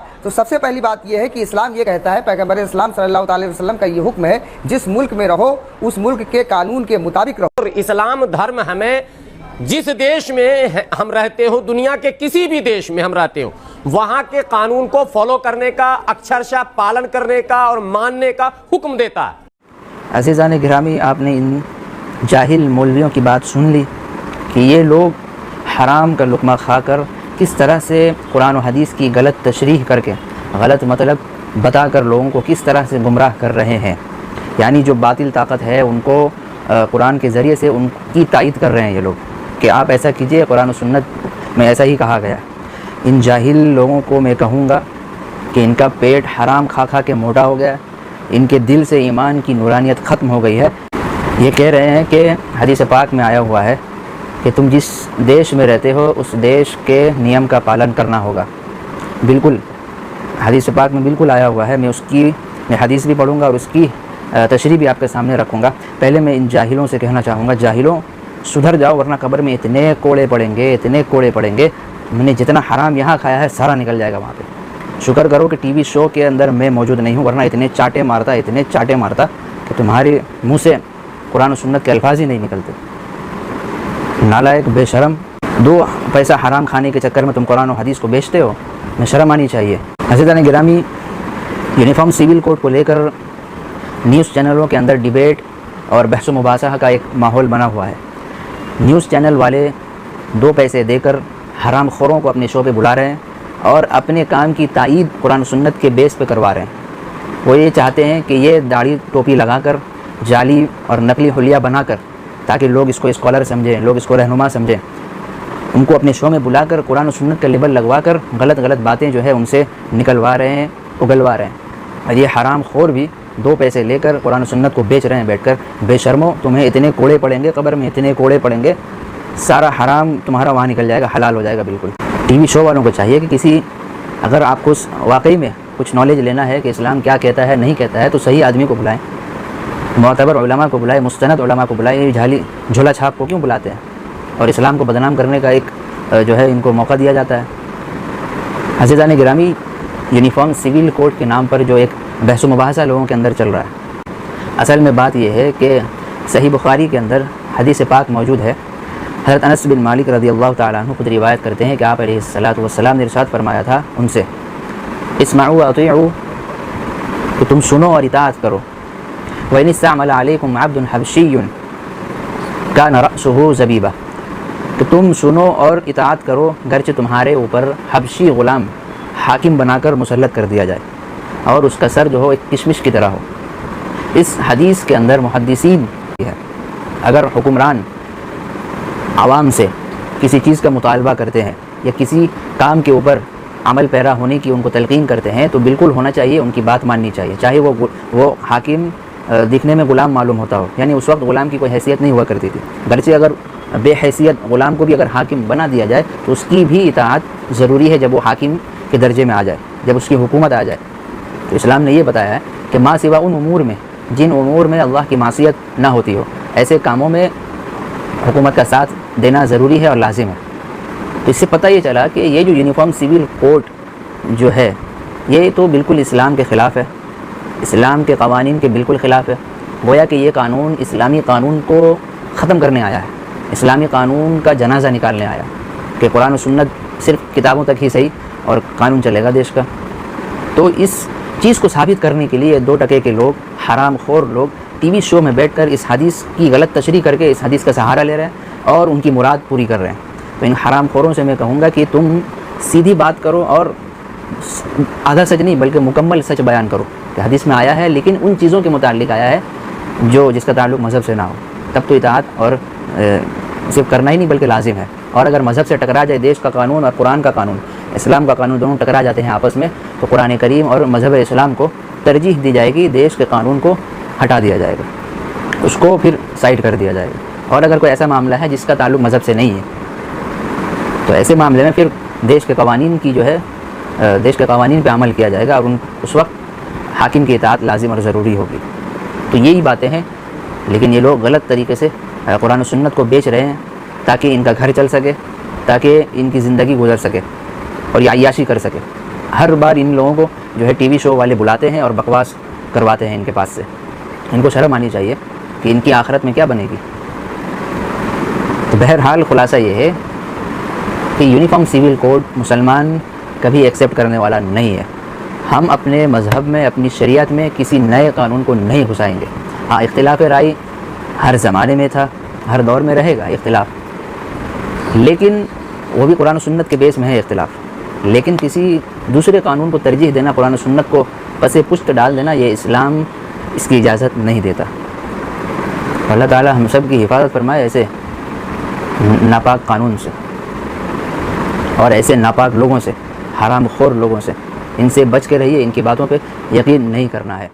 تو سب سے پہلی بات یہ ہے کہ اسلام یہ کہتا ہے، پیغمبر اسلام صلی اللہ علیہ وسلم کا یہ حکم ہے، جس ملک میں رہو اس ملک کے قانون کے مطابق رہو۔ اسلام دھرم ہمیں جس دیش میں ہم رہتے ہو، دنیا کے کسی بھی دیش میں ہم رہتے ہو، وہاں کے قانون کو فالو کرنے کا، اکثرشہ پالن کرنے کا اور ماننے کا حکم دیتا ہے۔ عزیزان گرامی، آپ نے ان جاہل مولویوں کی بات سن لی کہ یہ لوگ حرام کا لقمہ کھا کر کس طرح سے قرآن و حدیث کی غلط تشریح کر کے، غلط مطلب بتا کر لوگوں کو کس طرح سے گمراہ کر رہے ہیں۔ یعنی جو باطل طاقت ہے ان کو قرآن کے ذریعے سے ان کی تائید کر رہے ہیں یہ لوگ کہ آپ ایسا کیجئے، قرآن و سنت میں ایسا ہی کہا گیا۔ ان جاہل لوگوں کو میں کہوں گا کہ ان کا پیٹ حرام کھا کھا کے موٹا ہو گیا، ان کے دل سے ایمان کی نورانیت ختم ہو گئی ہے۔ یہ کہہ رہے ہیں کہ حدیث پاک میں آیا ہوا ہے کہ تم جس دیش میں رہتے ہو اس دیش کے نیم کا پالن کرنا ہوگا۔ بالکل حدیث پاک میں بالکل آیا ہوا ہے، میں حدیث بھی پڑھوں گا اور اس کی تشریح بھی آپ کے سامنے رکھوں گا۔ پہلے میں ان جاہلوں سے کہنا چاہوں گا، جاہلوں سدھر جاؤ ورنہ قبر میں اتنے کوڑے پڑیں گے، اتنے کوڑے پڑیں گے، میں نے جتنا حرام یہاں کھایا ہے سارا نکل جائے گا وہاں پہ۔ شکر کرو کہ ٹی وی شو کے اندر میں موجود نہیں ہوں، ورنہ اتنے چاٹے مارتا کہ تمہارے منہ سے قرآن و سنت کے الفاظ ہی نہیں نکلتے۔ نالائق، بے شرم، 2 پیسہ حرام کھانے کے چکر میں تم قرآن و حدیث کو بیچتے ہو، میں شرم آنی چاہیے۔ عزیزان گرامی، یونیفارم سول کوڈ کو لے کر نیوز چینلوں کے اندر ڈیبیٹ اور بحث و مباحثہ کا ایک ماحول بنا ہوا ہے۔ نیوز چینل والے 2 پیسے دے کر حرام خوروں کو اپنے شو پہ بلا رہے ہیں اور اپنے کام کی تائید قرآن و سنت کے بیس پہ کروا رہے ہیں۔ وہ یہ چاہتے ہیں کہ یہ داڑھی ٹوپی لگا کر، جعلی اور نقلی حلیہ بنا کر، تاکہ لوگ اس کو اسکالر سمجھیں، لوگ اس کو رہنما سمجھیں، ان کو اپنے شو میں بلا کر قرآن و سنت کا لیبل لگوا کر غلط باتیں جو ہے ان سے نکلوا رہے ہیں، اگلوا رہے ہیں۔ اور یہ حرام خور بھی 2 پیسے لے کر قرآن و سنت کو بیچ رہے ہیں بیٹھ کر۔ بے شرمو، تمہیں اتنے کوڑے پڑیں گے قبر میں، اتنے کوڑے پڑیں گے، سارا حرام تمہارا وہاں نکل جائے گا، حلال ہو جائے گا بالکل۔ ٹی وی شو والوں کو چاہیے کہ اگر آپ کو واقعی میں کچھ نالج لینا ہے کہ اسلام کیا کہتا ہے نہیں کہتا ہے، تو صحیح آدمی کو بلائیں، معتبر علماء کو بلائیں، مستند علماء کو بلائیں۔ یہ جھولا چھاپ کو کیوں بلاتے ہیں؟ اور اسلام کو بدنام کرنے کا ایک جو ہے ان کو موقع دیا جاتا ہے۔ عزیزان گرامی، یونیفارم سول کوڈ کے نام پر جو ایک بحث و مباحثہ لوگوں کے اندر چل رہا ہے، اصل میں بات یہ ہے کہ صحیح بخاری کے اندر حدیث پاک موجود ہے۔ حضرت انس بن مالک رضی اللہ تعالیٰ عنہ خود روایت کرتے ہیں کہ آپ علیہ الصلاۃ والسلام نے ارشاد فرمایا تھا ان سے، اسمعوا واطیعوا، کہ تم سنو اور اطاعت کرو۔ وَإِنِ اسْتَعْمَلَ عَلَيْكُمْ عَبْدٌ حَبْشِيٌّ كَانَ رَأْسُهُ زَبِيبًا، کہ تم سنو اور اطاعت کرو گرچہ تمہارے اوپر حبشی غلام حاکم بنا کر مسلط کر دیا جائے اور اس کا سر جو ہو ایک کشمش کی طرح ہو۔ اس حدیث کے اندر محدثین ہے، اگر حکمران عوام سے کسی چیز کا مطالبہ کرتے ہیں یا کسی کام کے اوپر عمل پیرا ہونے کی ان کو تلقین کرتے ہیں، تو بالکل ہونا چاہیے، ان کی بات ماننی چاہیے، چاہے وہ حاکم دکھنے میں غلام معلوم ہوتا ہو۔ یعنی اس وقت غلام کی کوئی حیثیت نہیں ہوا کرتی تھی، گرچہ اگر بے حیثیت غلام کو بھی اگر حاکم بنا دیا جائے تو اس کی بھی اطاعت ضروری ہے جب وہ حاکم کے درجے میں آ جائے، جب اس کی حکومت آ جائے۔ تو اسلام نے یہ بتایا ہے کہ ما سوا ان امور میں، جن امور میں اللہ کی معصیت نہ ہوتی ہو، ایسے کاموں میں حکومت کا ساتھ دینا ضروری ہے اور لازم ہے۔ تو اس سے پتہ یہ چلا کہ یہ جو یونیفارم سول کوڈ جو ہے یہ تو بالکل اسلام کے خلاف ہے، اسلام کے قوانین کے بالکل خلاف ہے۔ گویا کہ یہ قانون اسلامی قانون کو ختم کرنے آیا ہے، اسلامی قانون کا جنازہ نکالنے آیا کہ قرآن و سنت صرف کتابوں تک ہی صحیح اور قانون چلے گا دیش کا۔ تو اس چیز کو ثابت کرنے کے لیے 2 ٹکے کے لوگ، حرام خور لوگ، ٹی وی شو میں بیٹھ کر اس حدیث کی غلط تشریح کر کے اس حدیث کا سہارا لے رہے ہیں اور ان کی مراد پوری کر رہے ہیں۔ تو ان حرام خوروں سے میں کہوں گا کہ تم سیدھی بات کرو اور آدھا سچ نہیں بلکہ مکمل سچ بیان کرو کہ حدیث میں آیا ہے، لیکن ان چیزوں کے متعلق آیا ہے جس کا تعلق مذہب سے نہ ہو، تب تو اطاعت اور صرف کرنا ہی نہیں بلکہ لازم ہے۔ اور اگر مذہب سے ٹکرا جائے دیش کا قانون اور قرآن کا قانون، اسلام کا قانون، دونوں ٹکرا جاتے ہیں آپس میں، تو قرآن کریم اور مذہب اسلام کو ترجیح دی جائے گی، دیش کے قانون کو ہٹا دیا جائے گا، اس کو پھر سائڈ کر دیا جائے گا۔ اور اگر کوئی ایسا معاملہ ہے جس کا تعلق مذہب سے نہیں ہے، تو ایسے معاملے میں پھر دیش کے قوانین کی جو ہے دیش کے قوانین پہ عمل کیا جائے گا اور اس وقت حاکم کی اطاعت لازم اور ضروری ہوگی۔ تو یہی باتیں ہیں، لیکن یہ لوگ غلط طریقے سے قرآن و سنت کو بیچ رہے ہیں تاکہ ان کا گھر چل سکے، تاکہ ان کی زندگی گزر سکے اور یہ عیاشی کر سکے۔ ہر بار ان لوگوں کو جو ہے ٹی وی شو والے بلاتے ہیں اور بکواس کرواتے ہیں ان کے پاس سے. ان کو شرم آنی چاہیے کہ ان کی آخرت میں کیا بنے گی. تو بہرحال خلاصہ یہ ہے کہ یونیفارم سول کوڈ مسلمان کبھی ایکسیپٹ کرنے والا نہیں ہے. ہم اپنے مذہب میں اپنی شریعت میں کسی نئے قانون کو نہیں گھسائیں گے. ہاں اختلاف رائے ہر زمانے میں تھا, ہر دور میں رہے گا اختلاف, لیکن وہ بھی قرآن و سنت کے بیس میں ہے اختلاف. لیکن کسی دوسرے قانون کو ترجیح دینا, قرآن و سنت کو پس پشت ڈال دینا, یہ اسلام اس کی اجازت نہیں دیتا. اللہ تعالی ہم سب کی حفاظت فرمائے ایسے ناپاک قانون سے اور ایسے ناپاک لوگوں سے, حرام خور لوگوں سے. ان سے بچ کے رہیے, ان کی باتوں پہ یقین نہیں کرنا ہے.